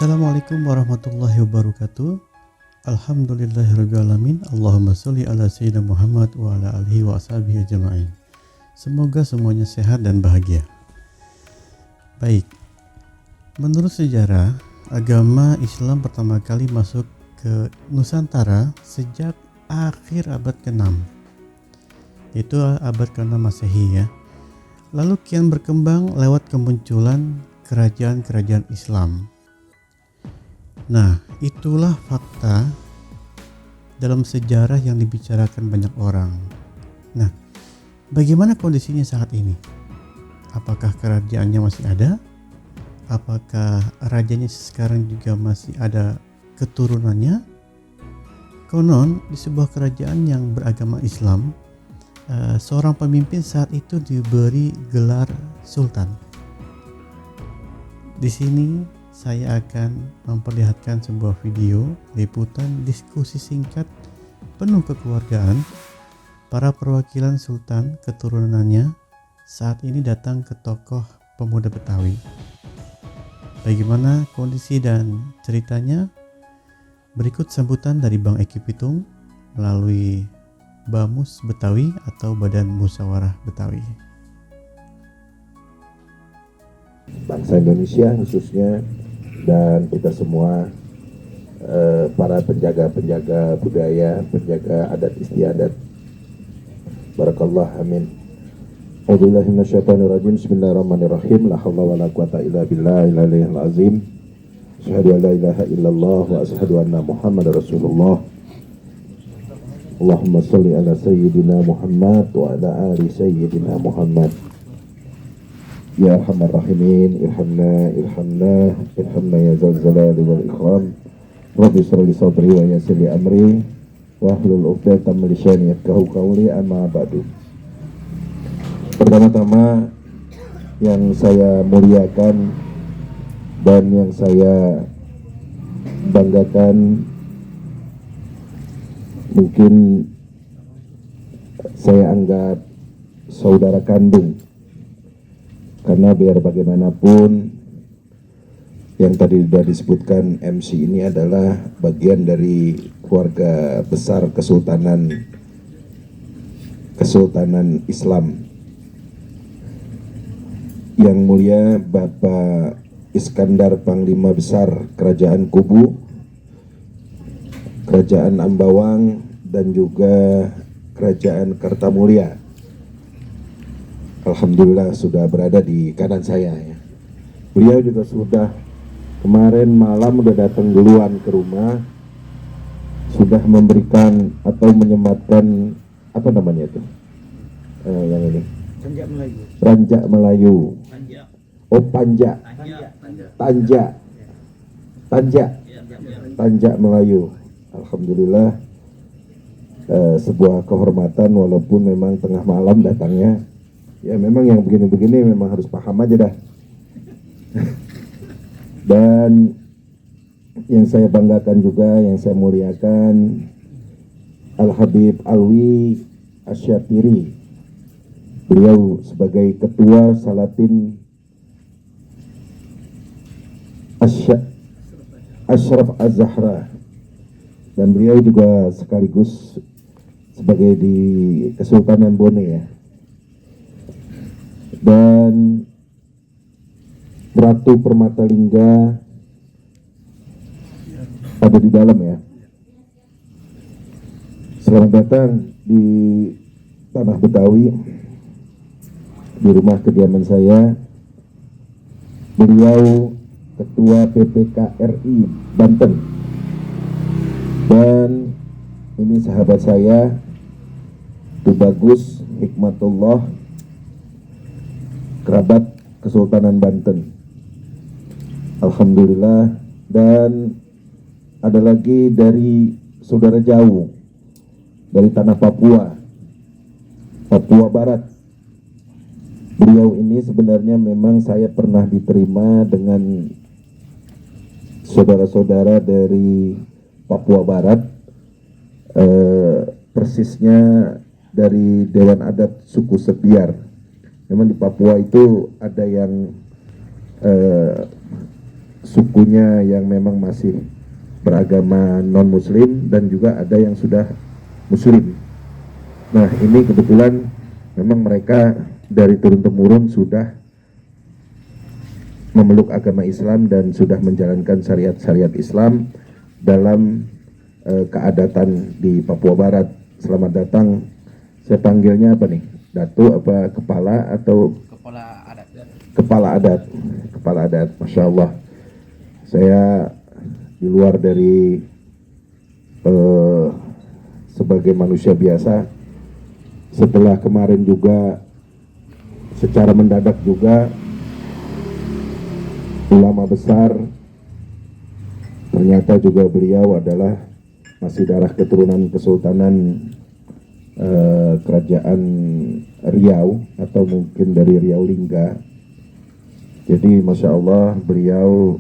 Assalamualaikum warahmatullahi wabarakatuh. Alhamdulillahirrabbilalamin. Allahumma sholli ala sayyidina Muhammad wa ala alihi wa ashabihi ajma'in. Semoga semuanya sehat dan bahagia. Baik, menurut sejarah, agama Islam pertama kali masuk ke Nusantara sejak akhir abad ke-6, yaitu abad ke-6 Masehi ya. Lalu kian berkembang lewat kemunculan kerajaan-kerajaan Islam. Nah, itulah fakta dalam sejarah yang dibicarakan banyak orang. Nah, bagaimana kondisinya saat ini? Apakah kerajaannya masih ada? Apakah rajanya sekarang juga masih ada keturunannya? Konon, di sebuah kerajaan yang beragama Islam, seorang pemimpin saat itu diberi gelar Sultan. Di sini saya akan memperlihatkan sebuah video liputan diskusi singkat penuh kekeluargaan para perwakilan Sultan keturunannya saat ini datang ke tokoh pemuda Betawi. Bagaimana kondisi dan ceritanya? Berikut sambutan dari Bang Eki Pitung melalui Bamus Betawi atau Badan Musyawarah Betawi. Bangsa Indonesia khususnya dan kita semua para penjaga-penjaga budaya, penjaga adat istiadat. Barakallah, amin. A'udzubillahi minasyaitonirrajim. Bismillahirrahmanirrahim. La haula wala quwata illa billahil azim. Asyhadu an la ilaha illallah wa asyhadu anna Muhammadar Rasulullah. Allahumma shalli ala sayyidina Muhammad wa ala ali sayyidina Muhammad. Ya Arhamar Rahimin, irhamna ya zal jalali wal ikram. Rabbi shrah li sadri wa yassir li amri wahlul 'uqdatam min lisani yafqahu qawli, amma ba'du. Pertama-tama yang saya muliakan dan yang saya banggakan, mungkin saya anggap saudara kandung, karena biar bagaimanapun yang tadi sudah disebutkan MC ini adalah bagian dari keluarga besar Kesultanan Islam. Yang mulia Bapak Iskandar Panglima Besar Kerajaan Kubu, Kerajaan Ambawang, dan juga Kerajaan Kartamulya. Alhamdulillah sudah berada di kanan saya ya. Beliau juga sudah kemarin malam udah datang duluan ke rumah, sudah memberikan atau menyematkan apa namanya itu yang ini Ranjak Melayu. Oh, Tanja Melayu. Alhamdulillah, sebuah kehormatan walaupun memang tengah malam datangnya. Ya memang yang begini-begini memang harus paham aja dah. Dan yang saya banggakan juga, yang saya muliakan, Al-Habib Alwi Asyatiri. Beliau sebagai Ketua Salatin Ashraf Az-Zahra, dan beliau juga sekaligus sebagai di Kesultanan Bone ya. Dan Ratu Permatalingga ada di dalam ya. Selamat datang di Tanah Betawi, di rumah kediaman saya. Beliau Ketua PPKRI Banten, dan ini sahabat saya Tubagus Hikmatullah, kerabat Kesultanan Banten. Alhamdulillah. Dan ada lagi dari saudara jauh dari tanah Papua Barat. Beliau ini sebenarnya memang saya pernah diterima dengan saudara-saudara dari Papua Barat, persisnya dari Dewan Adat Suku Sepiar. Memang di Papua itu ada yang sukunya yang memang masih beragama non-muslim dan juga ada yang sudah muslim. Nah, ini kebetulan memang mereka dari turun-temurun sudah memeluk agama Islam dan sudah menjalankan syariat-syariat Islam dalam keadatan di Papua Barat. Selamat datang. Saya panggilnya apa nih? Datu apa kepala atau Kepala adat. kepala adat? Kepala adat, Masya Allah. Saya di luar dari sebagai manusia biasa, setelah kemarin juga secara mendadak juga ulama besar, ternyata juga beliau adalah masih darah keturunan Kesultanan Kerajaan Riau atau mungkin dari Riau Lingga. Jadi Masya Allah, beliau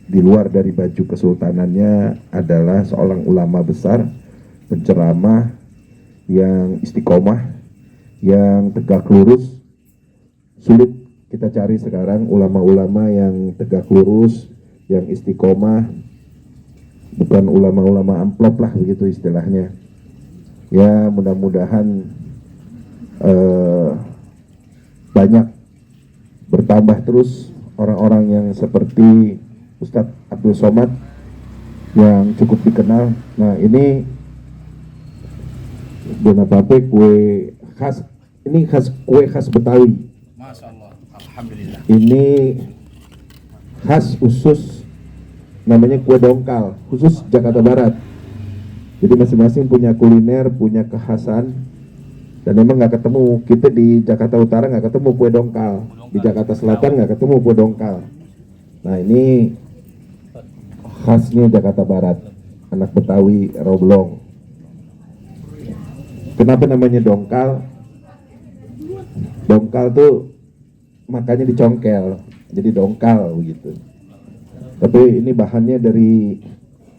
di luar dari baju kesultanannya adalah seorang ulama besar, penceramah yang istiqomah, yang tegak lurus. Sulit kita cari sekarang ulama-ulama yang tegak lurus, yang istiqomah, bukan ulama-ulama amplop lah begitu istilahnya. Ya, mudah-mudahan banyak bertambah terus orang-orang yang seperti Ustadz Abdul Somad yang cukup dikenal. Nah, ini Dona Pape kue khas, ini kue khas Betawi. Masya Allah, alhamdulillah. Ini khas khusus, namanya kue dongkal, khusus Jakarta Barat. Jadi masing-masing punya kuliner, punya kekhasan. Dan memang nggak ketemu, kita di Jakarta Utara nggak ketemu kue dongkal, di Jakarta Selatan nggak ketemu kue dongkal. Nah, ini khasnya Jakarta Barat, anak Betawi Roblong. Kenapa namanya dongkal? Dongkal tuh makanya dicongkel, jadi dongkal begitu. Tapi ini bahannya dari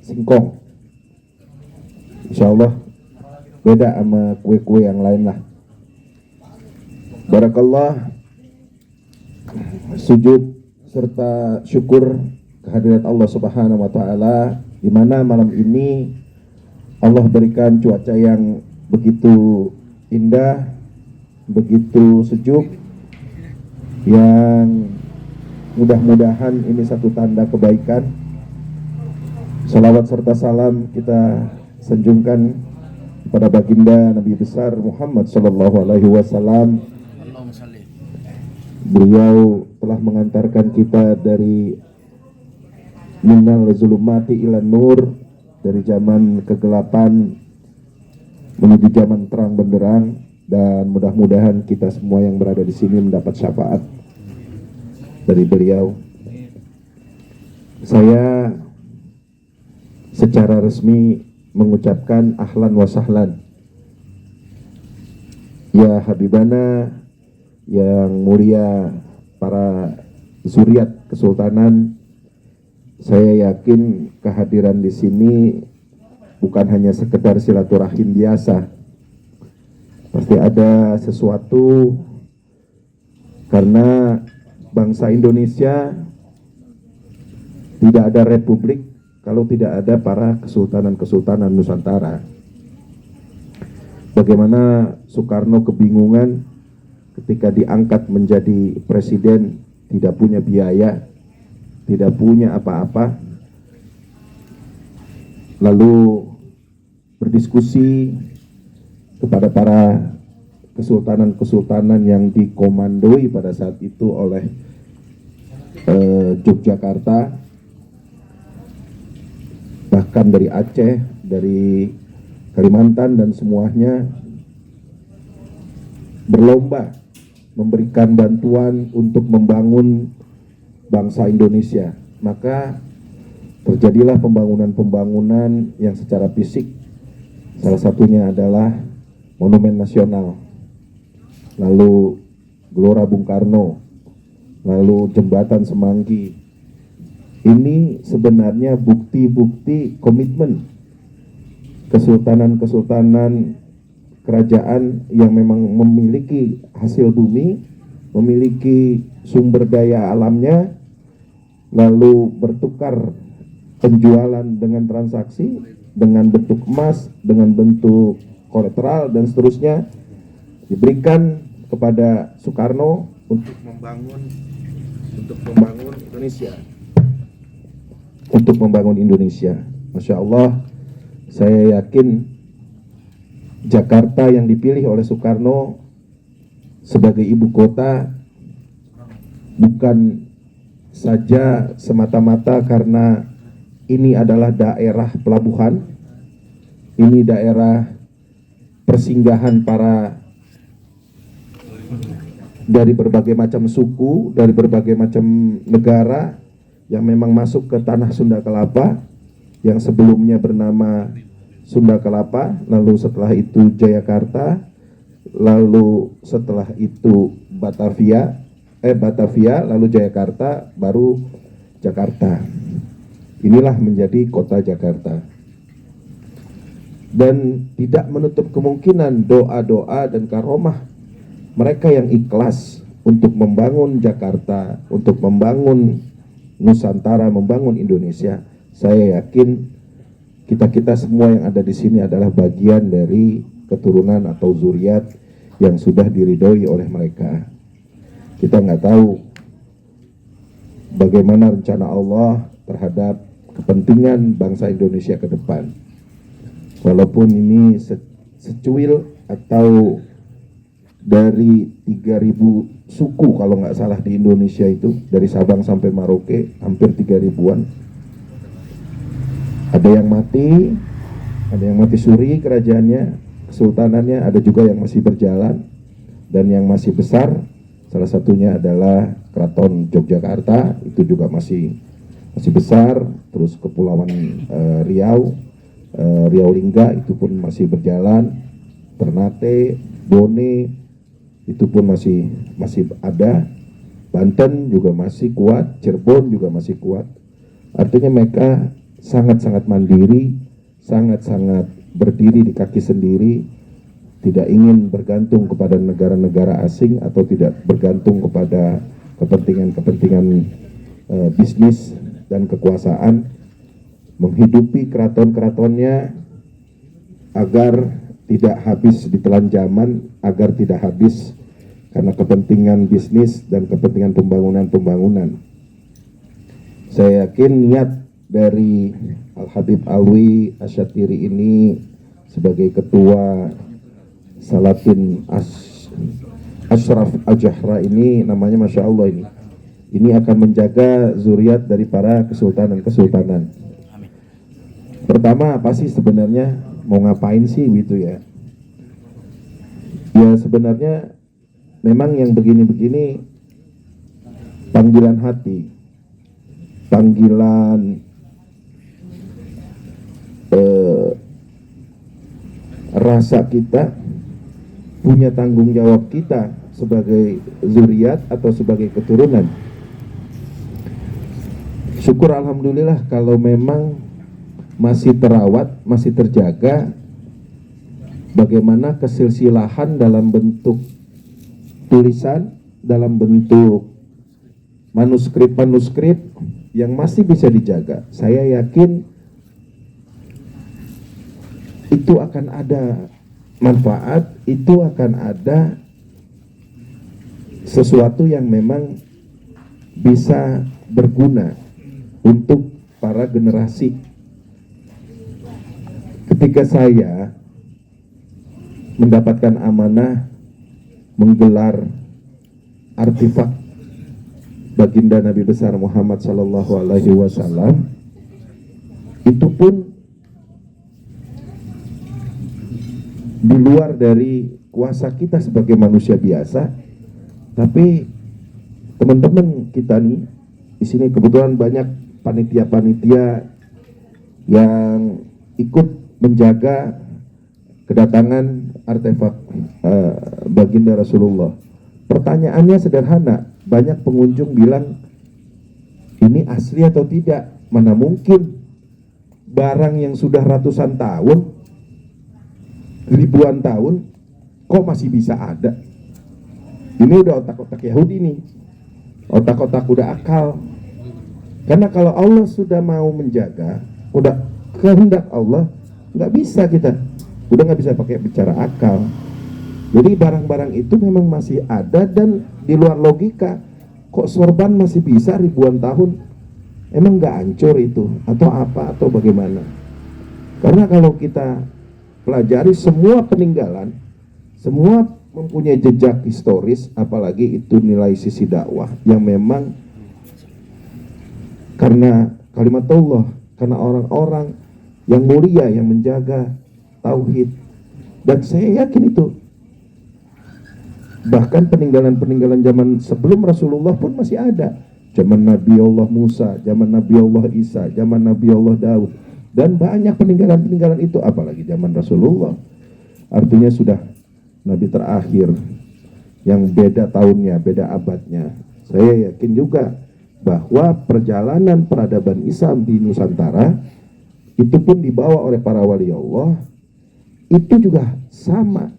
singkong. Insya Allah beda sama kue-kue yang lain lah. Barakallah, sujud serta syukur kehadirat Allah Subhanahu wa Ta'ala, di mana malam ini Allah berikan cuaca yang begitu indah, begitu sejuk, yang mudah-mudahan ini satu tanda kebaikan. Salawat serta salam kita sanjungkan kepada baginda Nabi besar Muhammad Sallallahu Alaihi Wasallam. Allahumma salli. Beliau telah mengantarkan kita dari minal zulumati ila nur, dari zaman kegelapan menuju zaman terang benderang, dan mudah-mudahan kita semua yang berada di sini mendapat syafaat dari beliau. Saya secara resmi mengucapkan ahlan wa sahlan ya Habibana, yang mulia para zuriat kesultanan. Saya yakin kehadiran di sini bukan hanya sekedar silaturahim biasa, pasti ada sesuatu, karena bangsa Indonesia tidak ada republik kalau tidak ada para kesultanan-kesultanan Nusantara. Bagaimana Soekarno kebingungan ketika diangkat menjadi presiden, tidak punya biaya, tidak punya apa-apa, lalu berdiskusi kepada para kesultanan-kesultanan yang dikomandoi pada saat itu oleh Yogyakarta, bahkan dari Aceh, dari Kalimantan, dan semuanya berlomba memberikan bantuan untuk membangun bangsa Indonesia. Maka terjadilah pembangunan-pembangunan yang secara fisik, salah satunya adalah Monumen Nasional, lalu Gelora Bung Karno, lalu Jembatan Semanggi. Ini sebenarnya bukti-bukti komitmen kesultanan-kesultanan kerajaan yang memang memiliki hasil bumi, memiliki sumber daya alamnya, lalu bertukar penjualan dengan transaksi, dengan bentuk emas, dengan bentuk kolateral dan seterusnya, diberikan kepada Soekarno untuk membangun Indonesia. Untuk membangun Indonesia. Masya Allah, saya yakin Jakarta yang dipilih oleh Soekarno sebagai ibu kota bukan saja semata-mata karena ini adalah daerah pelabuhan, ini daerah persinggahan para dari berbagai macam suku, dari berbagai macam negara yang memang masuk ke tanah Sunda Kelapa yang sebelumnya bernama Sunda Kelapa, lalu setelah itu Jayakarta, lalu setelah itu Batavia, lalu Jayakarta, baru Jakarta. Inilah menjadi kota Jakarta. Dan tidak menutup kemungkinan doa-doa dan karomah mereka yang ikhlas untuk membangun Jakarta, untuk membangun Nusantara, membangun Indonesia. Saya yakin kita semua yang ada di sini adalah bagian dari keturunan atau zuriat yang sudah diridhoi oleh mereka. Kita nggak tahu bagaimana rencana Allah terhadap kepentingan bangsa Indonesia ke depan. Walaupun ini secuil atau dari 3.000 suku kalau nggak salah di Indonesia itu, dari Sabang sampai Merauke hampir 3.000-an. Ada yang mati suri kerajaannya, kesultanannya, ada juga yang masih berjalan, dan yang masih besar salah satunya adalah Keraton Yogyakarta, itu juga masih besar. Terus Kepulauan Riau, Riau Lingga itu pun masih berjalan, Ternate, Bone itu pun masih ada, Banten juga masih kuat, Cirebon juga masih kuat. Artinya mereka sangat-sangat mandiri, sangat-sangat berdiri di kaki sendiri, tidak ingin bergantung kepada negara-negara asing atau tidak bergantung kepada kepentingan-kepentingan bisnis dan kekuasaan, menghidupi keraton-keratonnya agar tidak habis ditelan zaman, agar tidak habis karena kepentingan bisnis dan kepentingan pembangunan. Saya yakin niat dari Al-Habib Alwi Asyatiri ini sebagai ketua Salatin Ashraf Al-Jahra ini, namanya Masya Allah, ini akan menjaga zuriat dari para kesultanan. Pertama, apa sih sebenarnya mau ngapain sih gitu ya? Ya sebenarnya memang yang begini-begini panggilan hati, panggilan rasa kita, punya tanggung jawab kita sebagai zuriat atau sebagai keturunan. Syukur alhamdulillah kalau memang masih terawat, masih terjaga bagaimana kesilsilahan dalam bentuk tulisan, dalam bentuk manuskrip yang masih bisa dijaga. Saya yakin itu akan ada manfaat, itu akan ada sesuatu yang memang bisa berguna untuk para generasi. Ketika saya mendapatkan amanah menggelar artefak baginda Nabi besar Muhammad Sallallahu Alaihi Wasallam, itu pun di luar dari kuasa kita sebagai manusia biasa. Tapi teman-teman kita nih di sini kebetulan banyak panitia-panitia yang ikut menjaga kedatangan artefak baginda Rasulullah. Pertanyaannya sederhana, banyak pengunjung bilang ini asli atau tidak? Mana mungkin barang yang sudah ratusan tahun, ribuan tahun, kok masih bisa ada? Ini udah otak-otak Yahudi nih, otak-otak udah akal. Karena kalau Allah sudah mau menjaga, udah kehendak Allah, nggak bisa kita, udah nggak bisa pakai bicara akal. Jadi barang-barang itu memang masih ada dan di luar logika. Kok sorban masih bisa ribuan tahun? Emang nggak hancur itu? Atau apa? Atau bagaimana? Karena kalau kita pelajari semua peninggalan, semua mempunyai jejak historis, apalagi itu nilai sisi dakwah yang memang karena kalimat Allah, karena orang-orang yang mulia yang menjaga tauhid. Dan saya yakin itu. Bahkan peninggalan-peninggalan zaman sebelum Rasulullah pun masih ada. Zaman Nabi Allah Musa, zaman Nabi Allah Isa, zaman Nabi Allah Daud. Dan banyak peninggalan-peninggalan itu, apalagi zaman Rasulullah. Artinya sudah Nabi terakhir yang beda tahunnya, beda abadnya. Saya yakin juga bahwa perjalanan peradaban Islam di Nusantara itu pun dibawa oleh para wali Allah, itu juga sama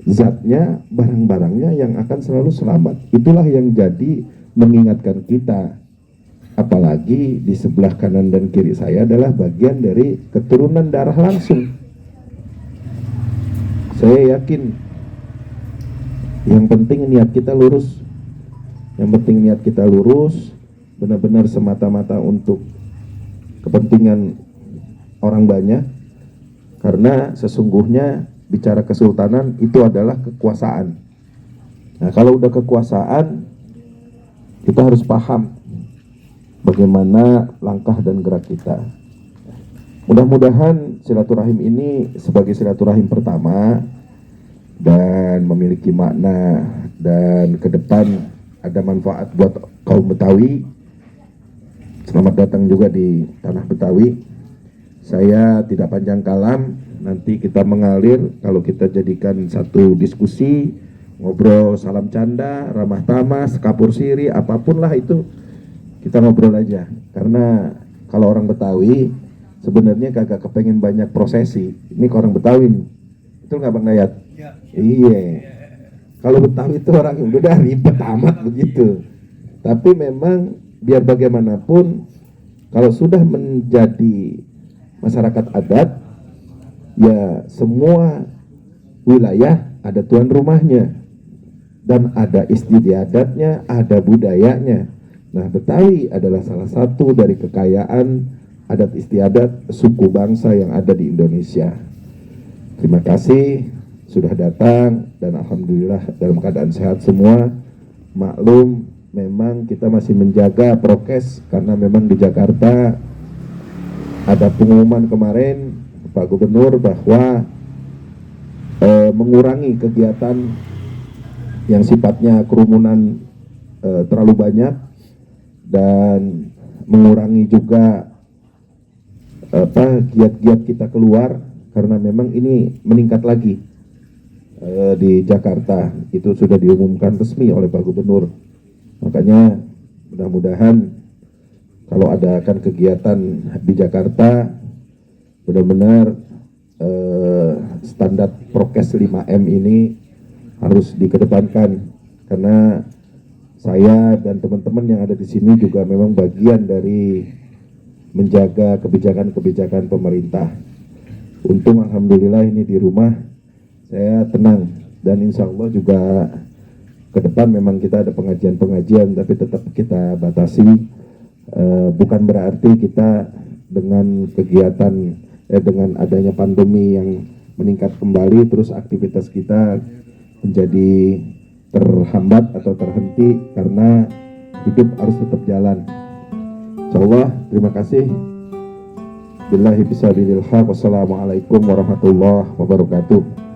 zatnya, barang-barangnya yang akan selalu selamat. Itulah yang jadi mengingatkan kita, apalagi di sebelah kanan dan kiri saya adalah bagian dari keturunan darah langsung. Saya yakin yang penting niat kita lurus. Yang penting niat kita lurus, benar-benar semata-mata untuk kepentingan orang banyak. Karena sesungguhnya bicara kesultanan itu adalah kekuasaan. Nah, kalau udah kekuasaan, kita harus paham bagaimana langkah dan gerak kita. Mudah-mudahan silaturahim ini sebagai silaturahim pertama dan memiliki makna, dan ke depan ada manfaat buat kaum Betawi. Selamat datang juga di tanah Betawi. Saya tidak panjang kalam, nanti kita mengalir. Kalau kita jadikan satu diskusi, ngobrol salam canda, ramah tamah, sekapur siri, apapun lah itu, kita ngobrol aja. Karena kalau orang Betawi sebenarnya kagak kepengen banyak prosesi. Ini ke orang Betawi nih, betul nggak Bang Dayat? Ya. Iya. Kalau Betawi itu orang yang udah ribet amat begitu. Tapi memang biar bagaimanapun, kalau sudah menjadi masyarakat adat, ya semua wilayah ada tuan rumahnya dan ada istiadatnya, ada budayanya. Nah, Betawi adalah salah satu dari kekayaan adat istiadat suku bangsa yang ada di Indonesia. Terima kasih sudah datang dan alhamdulillah dalam keadaan sehat semua. Maklum memang kita masih menjaga prokes karena memang di Jakarta ada pengumuman kemarin Pak Gubernur bahwa mengurangi kegiatan yang sifatnya kerumunan terlalu banyak dan mengurangi juga giat-giat kita keluar karena memang ini meningkat lagi. Di Jakarta itu sudah diumumkan resmi oleh Pak Gubernur. Makanya mudah-mudahan kalau ada akan kegiatan di Jakarta benar-benar standar prokes 5M ini harus dikedepankan, karena saya dan teman-teman yang ada di sini juga memang bagian dari menjaga kebijakan-kebijakan pemerintah. Untung alhamdulillah ini di rumah saya tenang, dan insya Allah juga ke depan memang kita ada pengajian-pengajian, tapi tetap kita batasi. Bukan berarti kita dengan kegiatan dengan adanya pandemi yang meningkat kembali terus aktivitas kita menjadi terhambat atau terhenti, karena hidup harus tetap jalan. Insya Allah, terima kasih. Billahi bisabilillah. Wassalamualaikum warahmatullahi wabarakatuh.